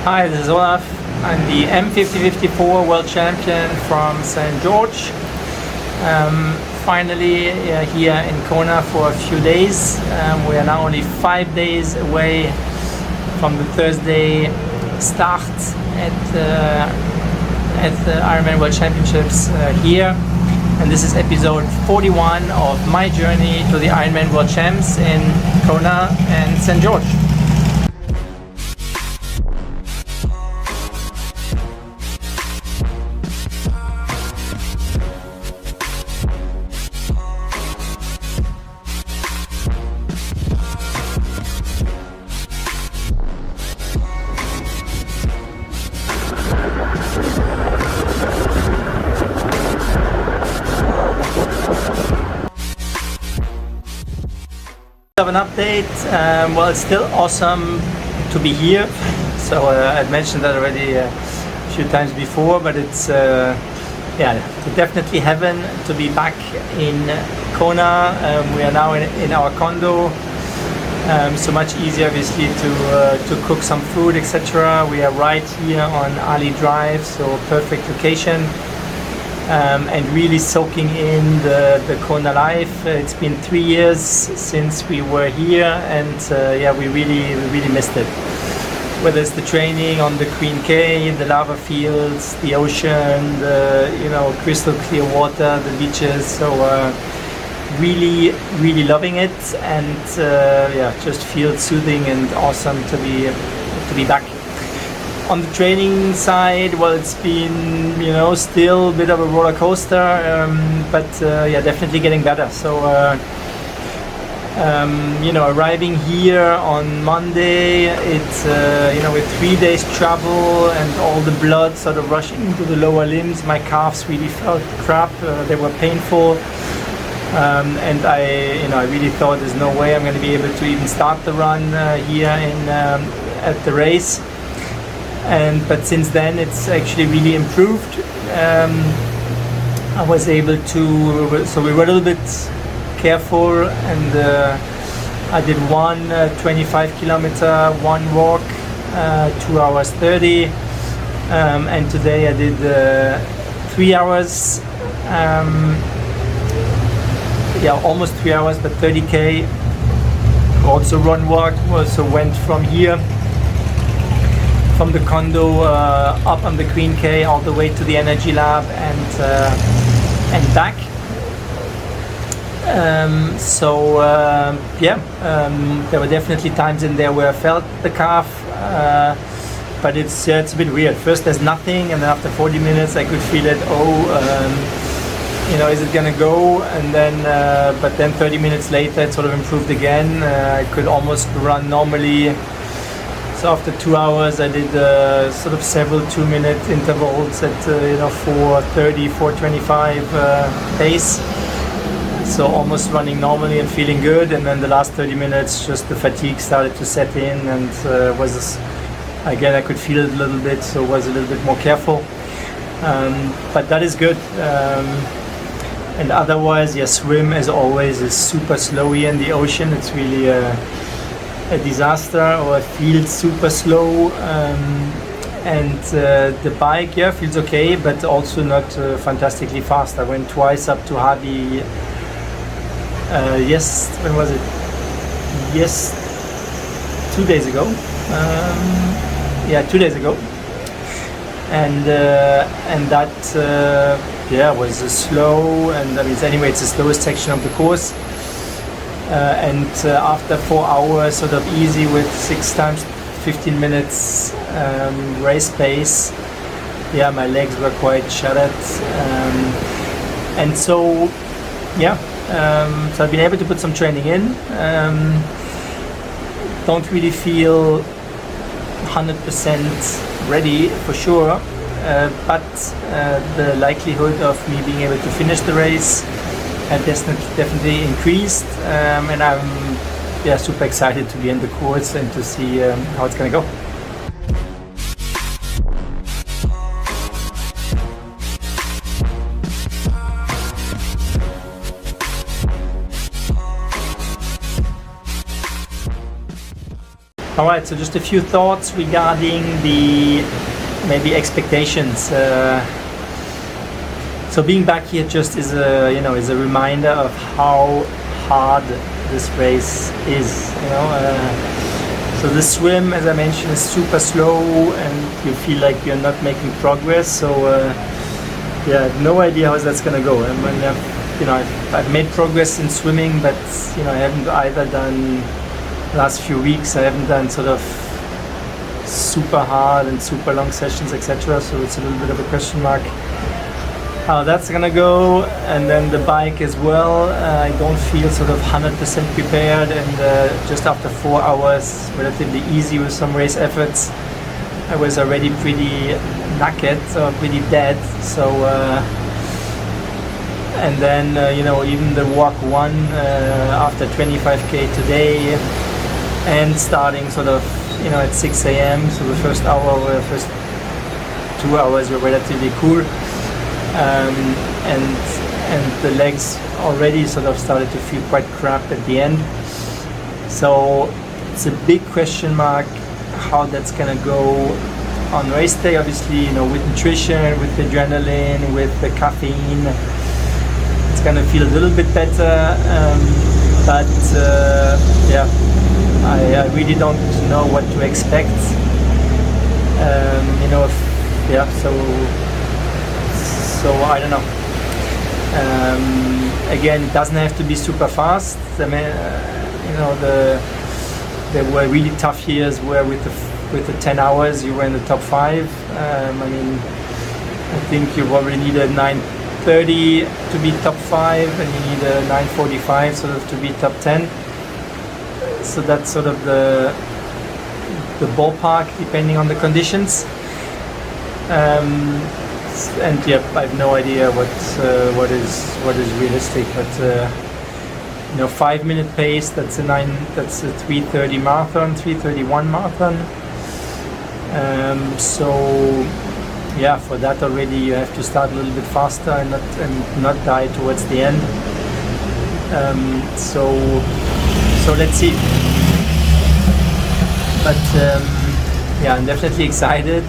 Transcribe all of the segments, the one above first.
Hi, this is Olaf. I'm the M50 world champion from St. George. Finally here in Kona for a few days. We are now only 5 days away from the Thursday start at the Ironman World Championships here. And this is episode 41 of my journey to the Ironman World Champs in Kona and St. George. Of an update. Well, it's still awesome to be here. So I've mentioned that already a few times before, but it's definitely heaven to be back in Kona. We are now in our condo, so much easier obviously to cook some food, etc. We are right here on Ali Drive, so perfect location. And really soaking in the Kona life. It's been 3 years since we were here, and we really missed it. Whether it's the training on the Queen K, the lava fields, the ocean, the crystal clear water, the beaches. So really loving it, and just feels soothing and awesome to be back. On the training side, well, it's been still a bit of a roller coaster, but definitely getting better. So arriving here on Monday, it's with 3 days travel and all the blood sort of rushing into the lower limbs, my calves really felt crap. They were painful, and I really thought there's no way I'm going to be able to even start the run here at the race. But since then it's actually really improved. I was able to, so we were a little bit careful, and I did one 25 kilometer, one walk, 2 hours 30, and today I did 3 hours, almost 3 hours, but 30k. Also run walk, also went from here, from the condo up on the Queen K all the way to the energy lab and back. There were definitely times in there where I felt the calf, but it's a bit weird. First there's nothing, and then after 40 minutes I could feel it. Is it gonna go? And then but then 30 minutes later it sort of improved again. I could almost run normally. So after 2 hours, I did sort of several 2-minute intervals at 4:30, 4:25 pace. So almost running normally and feeling good. And then the last 30 minutes, just the fatigue started to set in, and again I could feel it a little bit, so was a little bit more careful. But that is good. And otherwise, swim as always is super slow here in the ocean. It's really a disaster, or feels super slow, and the bike feels okay, but also not fantastically fast. I went twice up to Hadi. When was it? 2 days ago. 2 days ago, and that was slow. And anyway, it's the slowest section of the course. After 4 hours, sort of easy with 6 times 15 minutes race pace, my legs were quite shattered, so I've been able to put some training in. Don't really feel 100% ready for sure, but the likelihood of me being able to finish the race had definitely increased, and I'm super excited to be in the course and to see how it's gonna go. All right, so just a few thoughts regarding the maybe expectations. So being back here just is a is a reminder of how hard this race is. So the swim, as I mentioned, is super slow, and you feel like you're not making progress. So yeah, I have no idea how that's gonna go. And when I've made progress in swimming, but I haven't either done last few weeks. I haven't done sort of super hard and super long sessions, etc. So it's a little bit of a question mark how that's gonna go. And then the bike as well, I don't feel sort of 100% prepared, and just after 4 hours, relatively easy with some race efforts, I was already pretty knackered, so pretty dead. So and then even the walk one after 25k today, and starting sort of at 6 a.m. So the first 2 hours were relatively cool. And the legs already sort of started to feel quite crap at the end. So it's a big question mark how that's gonna go on race day. Obviously, with nutrition, with adrenaline, with the caffeine, it's gonna feel a little bit better. But yeah, I really don't know what to expect. So I don't know. Again, it doesn't have to be super fast. There were really tough years where with the 10 hours you were in the top 5. I think you probably need a 9:30 to be top 5, and you need a 9:45 sort of to be top 10. So that's sort of the ballpark depending on the conditions. And yeah, I have no idea what is realistic, but 5-minute pace. That's a 3:30 marathon, 3:31 marathon. So yeah, for that already you have to start a little bit faster and not die towards the end. So let's see. But yeah, I'm definitely excited.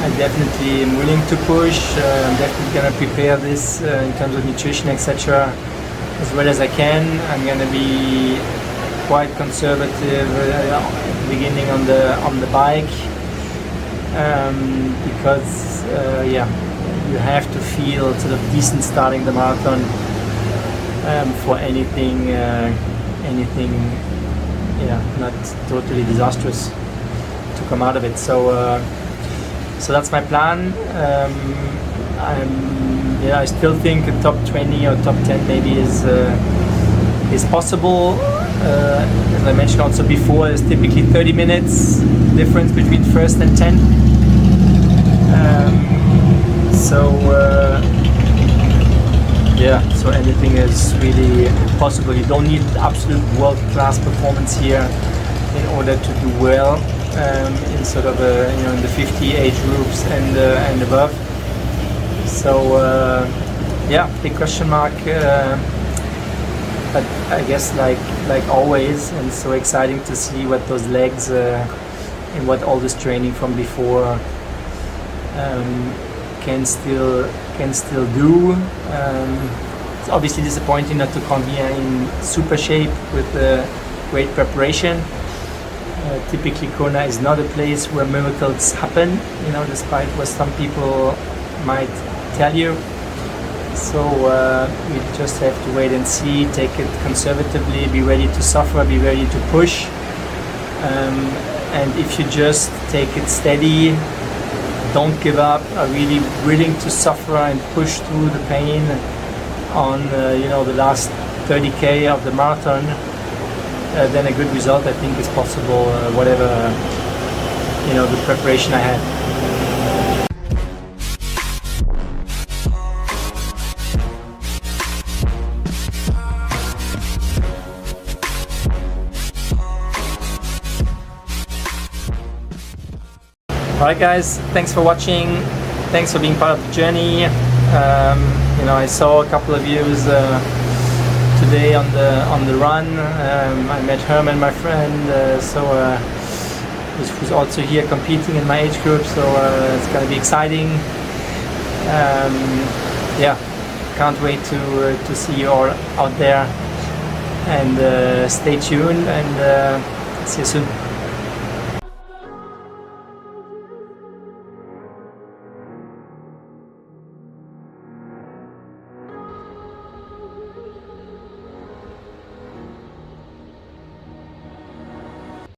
I definitely am willing to push. I'm definitely going to prepare this in terms of nutrition, etc., as well as I can. I'm going to be quite conservative at the beginning on the bike, because yeah, you have to feel sort of decent starting the marathon for anything not totally disastrous to come out of it. So that's my plan. I still think a top 20 or top 10 maybe is possible. As I mentioned also before, there's typically 30 minutes difference between first and 10. So anything is really possible. You don't need absolute world-class performance here in order to do well. In sort of in the 50 age groups and above. So yeah, big question mark. But I guess like always, and so exciting to see what those legs and what all this training from before can still do. It's obviously disappointing not to come here in super shape with great preparation. Typically Kona is not a place where miracles happen, despite what some people might tell you. So we just have to wait and see, take it conservatively, be ready to suffer, be ready to push. And if you just take it steady, don't give up, are really willing to suffer and push through the pain on the last 30k of the marathon, then a good result I think is possible, whatever the preparation I had. Alright guys, thanks for watching, thanks for being part of the journey. I saw a couple of views today on the run. I met Herman, my friend, who's also here competing in my age group. So it's going to be exciting. Yeah, can't wait to see you all out there. And stay tuned and see you soon.